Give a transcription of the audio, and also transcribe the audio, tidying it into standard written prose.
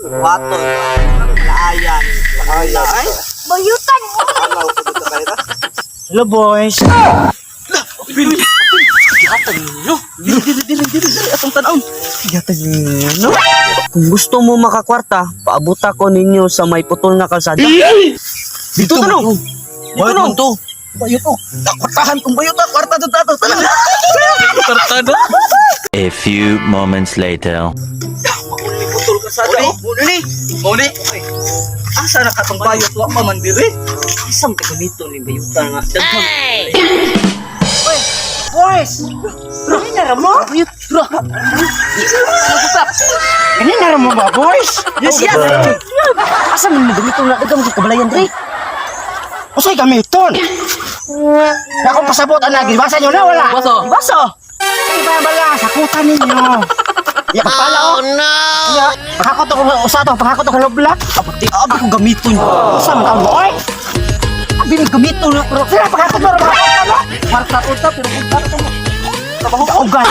Wato. Laayan. Ay. Bayutan mo. Alaw ko dito kayo na. Hello boys. Hatag ninyo. Dili. Atong tanawon. Yata niyo. Kung gusto mo makakwarta, paabuta ko ninyo sa may putol nga kalsada. Dito to no. Dito no. to. Bayot to. Kwartahan kung bayot to. Kwarta to tato. Kwarta do. A few moments later. Mauli putol ka sa daw. Muli. Asa na katong bayot wa pa man diri? Isang tagamito ni bayutan nga. Boys. Kanina mo? Kanina mo ba boys? Yes. Asa man mo gamito nga dagang kabalayan dre? Usay gamiton. Na akong pasabot ana gibasa nyo na wala. Baso. Iba bala sakutan ninyo. Ya pala oh no. Ya pakakot ko usa to, pakakot ko lobla. Abti abi ko gamiton. Usa man ka oy. Abi ni gamiton na pero Sira pakakot mo kwarta uta pero kung ugan.